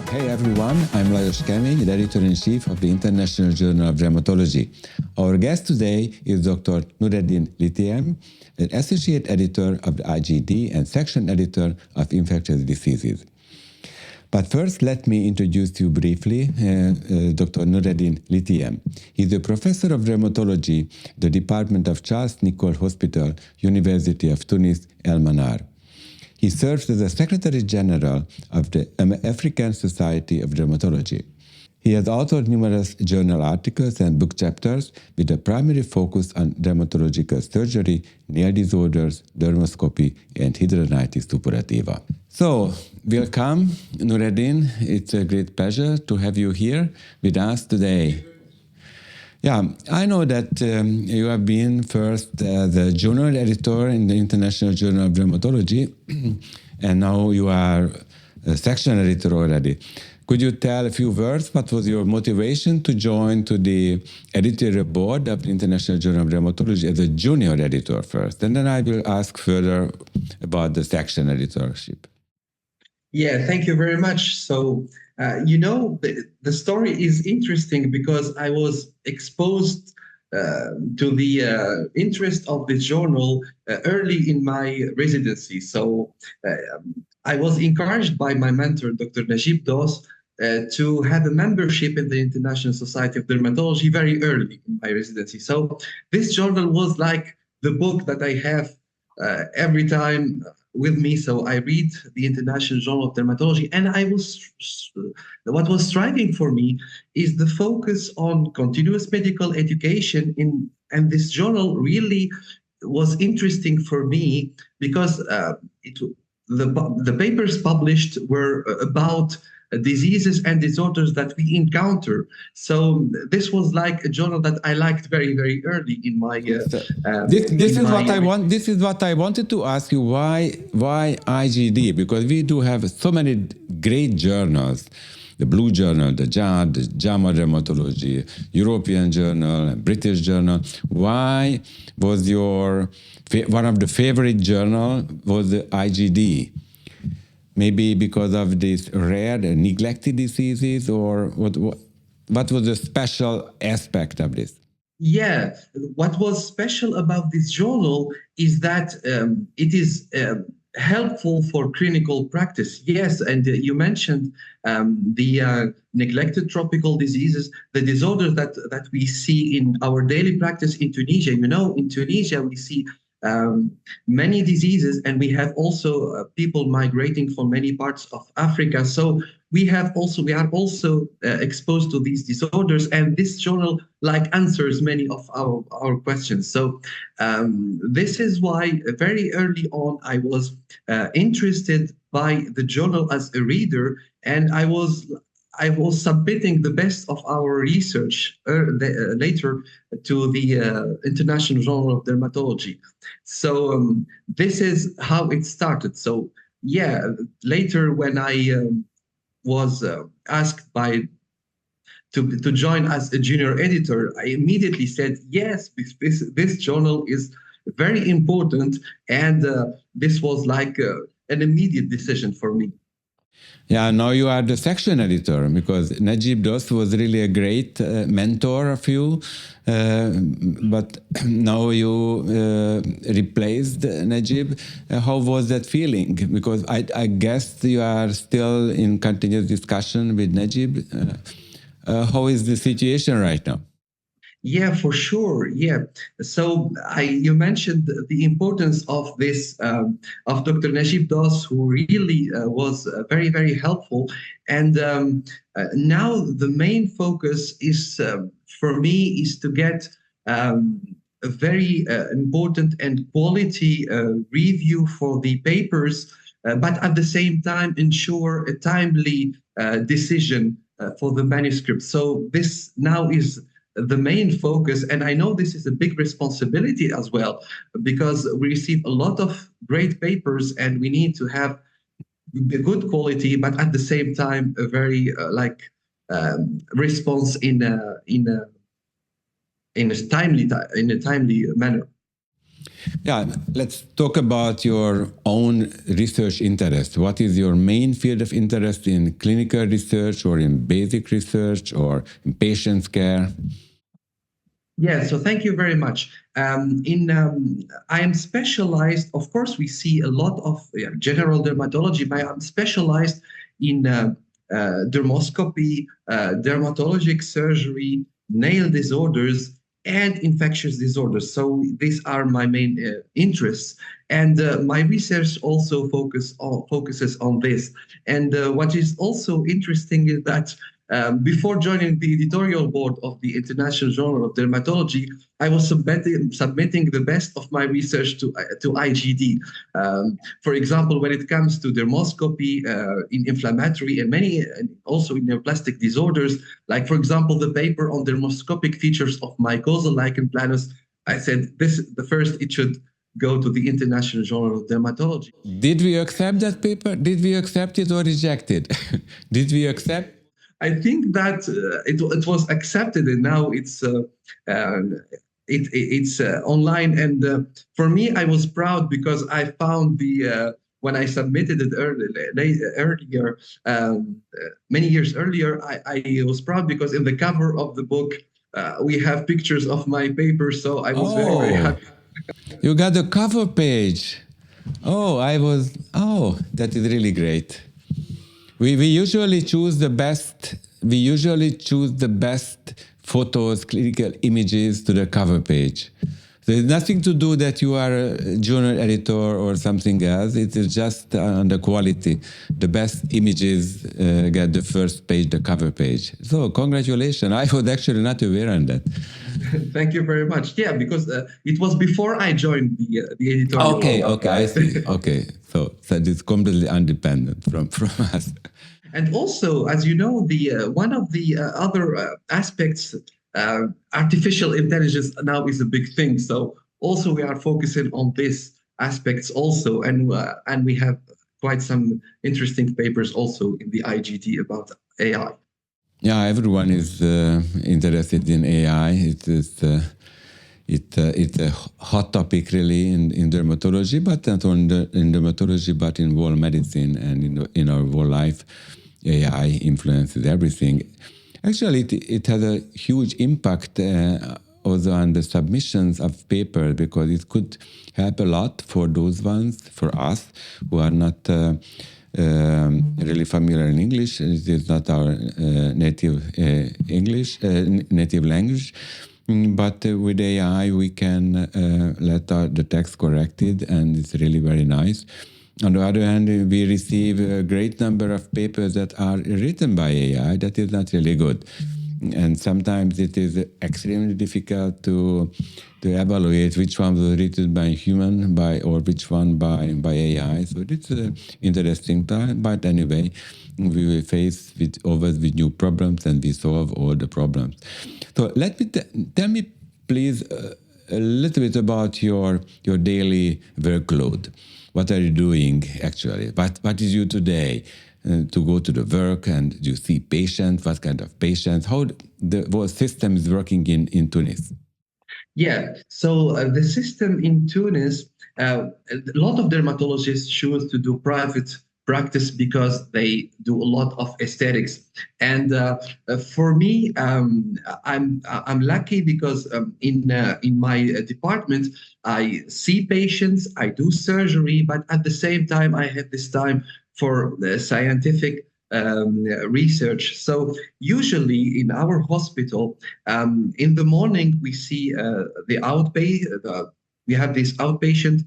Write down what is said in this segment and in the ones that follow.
Hey everyone, I'm Lajos Kemény, the Editor-in-Chief of the International Journal of Dermatology. Our guest today is Dr. Noureddine Litaiem, an Associate Editor of the IJD and Section Editor of Infectious Diseases. But first, let me introduce you briefly Dr. Noureddine Litaiem. He's a professor of dermatology, the Department of Charles Nicolle Hospital, University of Tunis, El Manar. He serves as the Secretary General of the African Society of Dermatology. He has authored numerous journal articles and book chapters with a primary focus on dermatological surgery, nail disorders, dermoscopy, and hidradenitis suppurativa. So, welcome, Noureddine. It's a great pleasure to have you here with us today. Yeah, I know that you have been first the journal editor in the International Journal of Dermatology, and now you are a section editor already. Could you tell a few words? What was your motivation to join to the editorial board of the International Journal of Dermatology as a junior editor first? And then I will ask further about the section editorship. Yeah, thank you very much. So, the story is interesting because I was exposed to the interest of the journal early in my residency. So I was encouraged by my mentor, Dr. Najib Doss, to have a membership in the International Society of Dermatology very early in my residency. So this journal was like the book that I have every time with me. So I read the International Journal of Dermatology, and what was striking for me is the focus on continuous medical education and this journal really was interesting for me because the papers published were about diseases and disorders that we encounter. So this was like a journal that I liked very, very early in my. This is what I wanted to ask you. Why IJD? Because we do have so many great journals. The Blue Journal, the JAD, the JAMA Dermatology, European Journal, and British Journal. Why was your one of the favorite journal was the IJD? Maybe because of these rare and neglected diseases, or what was the special aspect of this? Yeah, what was special about this journal is that it is helpful for clinical practice. Yes, and you mentioned the neglected tropical diseases, the disorders that we see in our daily practice in Tunisia. In Tunisia we see many diseases, and we have also people migrating from many parts of Africa. So we are also exposed to these disorders, and this journal answers many of our questions. So this is why very early on I was interested by the journal as a reader, and I was submitting the best of our research later to the International Journal of Dermatology. So this is how it started. So yeah, later when I was asked to join as a junior editor, I immediately said, yes, this journal is very important, and this was like an immediate decision for me. Yeah, now you are the section editor, because Najib Doss was really a great mentor of you, but now you replaced Najib. How was that feeling? Because I guess you are still in continuous discussion with Najib. How is the situation right now? Yeah, for sure. Yeah. So you mentioned the importance of this, of Dr. Najib Doss, who really was very, very helpful. And now the main focus is, for me, is to get a very important and quality review for the papers, but at the same time ensure a timely decision for the manuscript. So this now is the main focus, and I know this is a big responsibility as well, because we receive a lot of great papers and we need to have a good quality, but at the same time a very response in a timely manner. Yeah, let's talk about your own research interest. What is your main field of interest in clinical research or in basic research or in patient care? Yeah, so thank you very much. I am specialized, of course, we see a lot of general dermatology, but I'm specialized in dermoscopy, dermatologic surgery, nail disorders, and infectious disorders. So these are my main interests. And my research also focuses on this. And what is also interesting is that before joining the editorial board of the International Journal of Dermatology, I was submitting the best of my research to IJD. For example, when it comes to dermoscopy in inflammatory and also in neoplastic disorders, like for example, the paper on dermoscopic features of mycosal lichen planus, I said it should go to the International Journal of Dermatology. Did we accept that paper? Did we accept it or reject it? Did we accept? I think that it was accepted, and now it's online. And for me, I was proud because I found when I submitted it earlier, many years earlier, I was proud because in the cover of the book we have pictures of my paper. So I was very happy. You got the cover page. That is really great. We usually choose the best. We usually choose the best photos, clinical images to the cover page. There's nothing to do that you are a journal editor or something else. It is just on the quality. The best images get the first page, the cover page. So congratulations. I was actually not aware of that. Thank you very much. Yeah, because it was before I joined the editorial. Okay, I see. Okay, so it's completely independent from us. And also, as you know, one of the other aspects, artificial intelligence now is a big thing. So also we are focusing on these aspects also, and we have quite some interesting papers also in the IJD about AI. Yeah, everyone is interested in AI. It's a hot topic really in dermatology, but not only in dermatology, but in whole medicine and in our whole life. AI influences everything. Actually, it has a huge impact also on the submissions of paper because it could help a lot for those ones, for us, who are not really familiar in English. It is not our native native language. But with AI, we can let the text corrected, and it's really very nice. On the other hand, we receive a great number of papers that are written by AI. That is not really good. And sometimes it is extremely difficult to evaluate which one was written by a human or which one by AI. So it's an interesting time. But anyway, we will face always with new problems, and we solve all the problems. So tell me, please, a little bit about your daily workload. What are you doing actually? What is you today? To go to the work and you see patients, what kind of patients, how the whole system is working in Tunis? Yeah, so the system in Tunis, a lot of dermatologists choose to do private practice because they do a lot of aesthetics. And for me, I'm lucky because in my department, I see patients, I do surgery, but at the same time, I have this time for scientific research. So usually in our hospital, in the morning we see we have these outpatient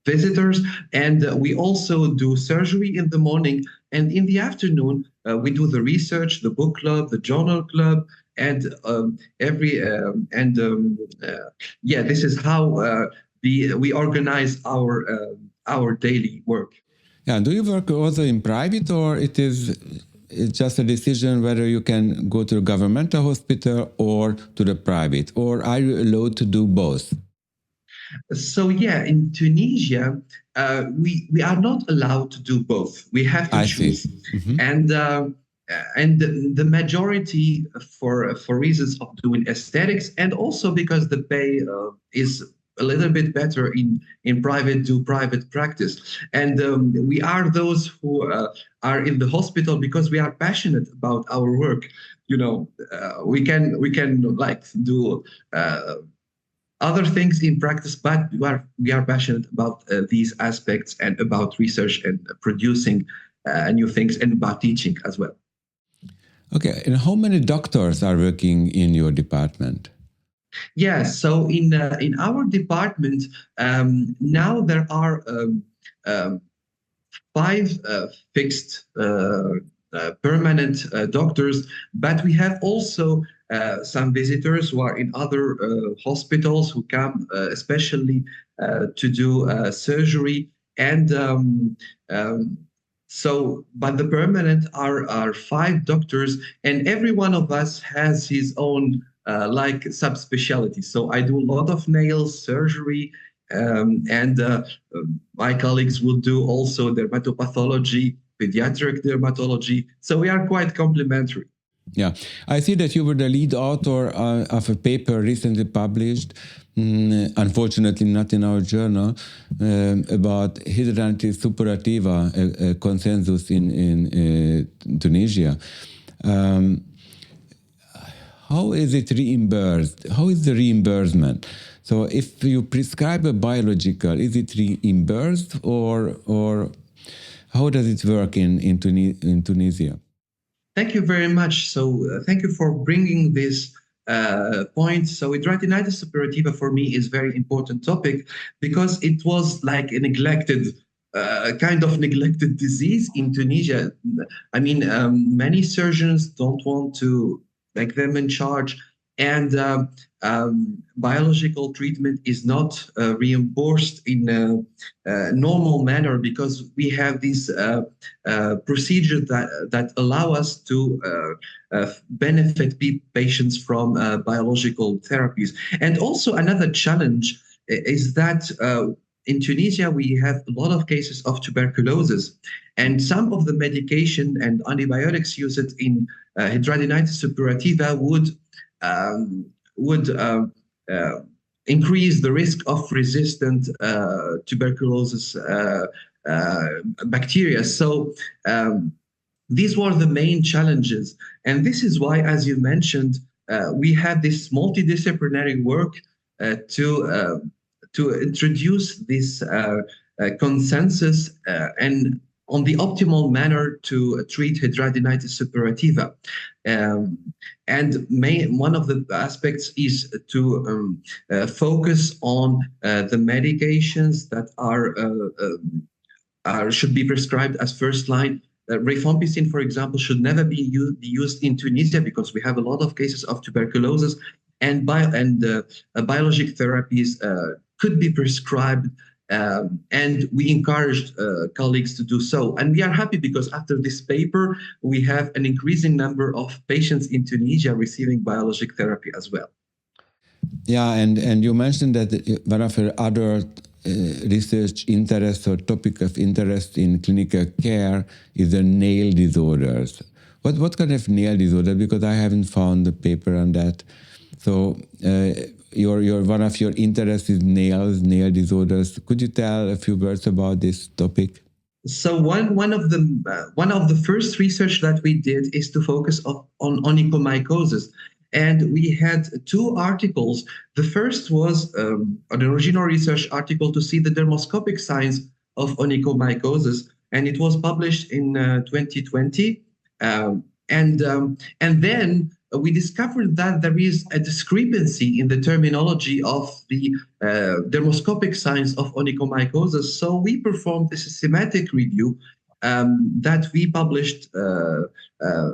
visitors, and we also do surgery in the morning. And in the afternoon, we do the research, the book club, the journal club, and this is how we organize our daily work. Yeah, do you work also in private, or it's just a decision whether you can go to a governmental hospital or to the private, or are you allowed to do both? So yeah, in Tunisia, we are not allowed to do both. We have to choose. Mm-hmm. And and the majority for reasons of doing aesthetics, and also because the pay is a little bit better in private practice. And we are those who are in the hospital because we are passionate about our work. We can like do other things in practice, but we are passionate about these aspects and about research and producing new things and about teaching as well. Okay, and how many doctors are working in your department? Yes, so in our department now there are 5 fixed permanent doctors, but we have also some visitors who are in other hospitals who come especially to do surgery, and but the permanent are 5 doctors, and every one of us has his own like subspecialty. So I do a lot of nails surgery, and my colleagues will do also dermatopathology, pediatric dermatology. So we are quite complementary. Yeah, I see that you were the lead author of a paper recently published, unfortunately not in our journal, about hidradenitis suppurativa, a consensus in Tunisia. How is it reimbursed? How is the reimbursement? So if you prescribe a biological, is it reimbursed or how does it work in Tunisia? Thank you very much. So thank you for bringing this point. So hidradenitis suppurativa for me is very important topic because it was like a neglected kind of neglected disease in Tunisia. I mean, many surgeons don't want to make them in charge, and biological treatment is not reimbursed in a normal manner because we have these procedures that allow us to benefit patients from biological therapies. And also another challenge is that in Tunisia, we have a lot of cases of tuberculosis, and some of the medication and antibiotics used in hidradenitis suppurativa would increase the risk of resistant tuberculosis bacteria. So these were the main challenges, and this is why, as you mentioned, we had this multidisciplinary work to introduce this consensus and on the optimal manner to treat hidradenitis suppurativa. And one of the aspects is to focus on the medications that should be prescribed as first line. Rifampicin, for example, should never be used in Tunisia because we have a lot of cases of tuberculosis, and biologic therapies could be prescribed, and we encouraged colleagues to do so. And we are happy because after this paper, we have an increasing number of patients in Tunisia receiving biologic therapy as well. Yeah, and you mentioned that one of your other research interests or topic of interest in clinical care is the nail disorders. What kind of nail disorder? Because I haven't found the paper on that. So your one of your interests is nail disorders. Could you tell a few words about this topic? So one of the first research that we did is to focus on onychomycosis. And we had 2 articles. The first was an original research article to see the dermoscopic signs of onychomycosis, and it was published in 2020. And then we discovered that there is a discrepancy in the terminology of the dermoscopic signs of onychomycosis. So we performed a systematic review that we published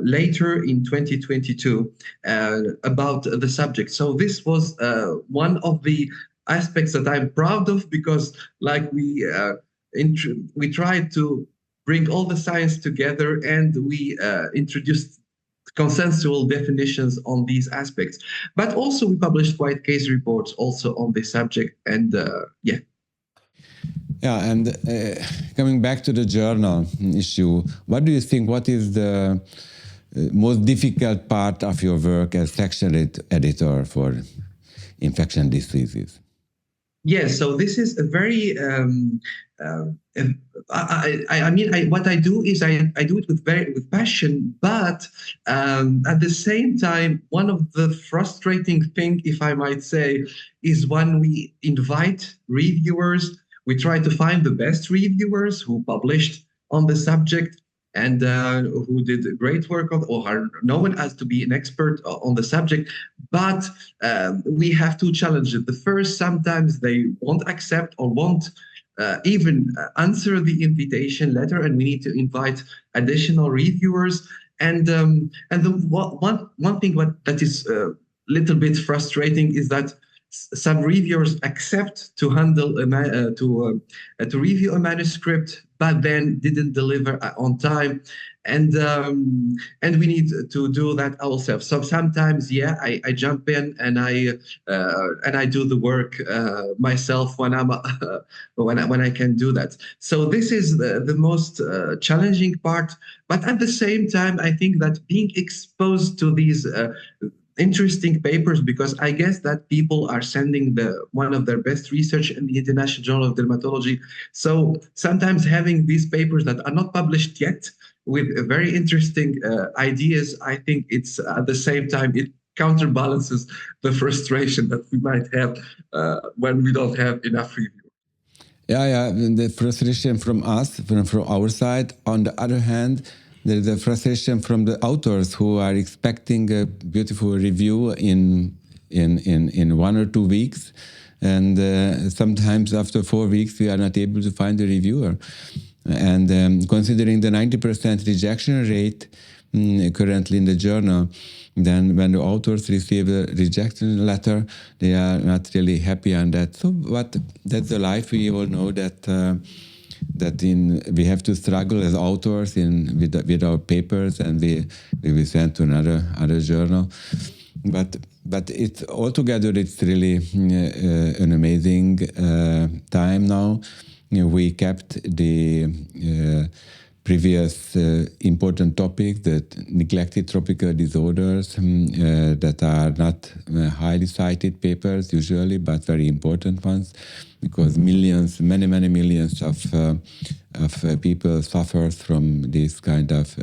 later in 2022 about the subject. So this was one of the aspects that I'm proud of because, like, we tried to bring all the science together and we introduced consensual definitions on these aspects. But also we published quite case reports also on this subject, and yeah. Yeah, and coming back to the journal issue, what do you think? What is the most difficult part of your work as section editor for infection diseases? Yes, so this is a very. What I do is I do it with passion, but at the same time, one of the frustrating thing, if I might say, is when we invite reviewers, we try to find the best reviewers who published on the subject and who did great work on, or are known as to be an expert on the subject. But we have two challenges. The first, sometimes they won't accept or won't even answer the invitation letter, and we need to invite additional reviewers. And one thing that is a little bit frustrating is that some reviewers accept to handle to review a manuscript, but then didn't deliver on time, and we need to do that ourselves. So sometimes, I jump in and I do the work myself when I'm when I can do that. So this is the most challenging part. But at the same time, I think that being exposed to these interesting papers, because I guess that people are sending one of their best research in the International Journal of Dermatology. So sometimes having these papers that are not published yet with very interesting ideas, I think it's at the same time, it counterbalances the frustration that we might have when we don't have enough review. Yeah, the frustration from us, from our side. On the other hand, there is a frustration from the authors who are expecting a beautiful review in 1 or 2 weeks, and sometimes after 4 weeks we are not able to find a reviewer. And considering the 90% rejection rate currently in the journal, then when the authors receive a rejection letter, they are not really happy on that. So, but that's the life. We all know that. We have to struggle as authors with our papers, and we will send to another journal. But it's altogether, it's really an amazing time now. We kept the previous important topic, that neglected tropical disorders that are not highly cited papers usually, but very important ones, because many millions of people suffer from these kind of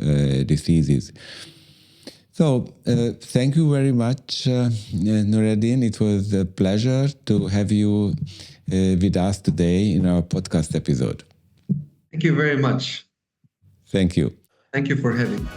diseases. So thank you very much, Noureddine. It was a pleasure to have you with us today in our podcast episode. Thank you very much. Thank you. Thank you for having me.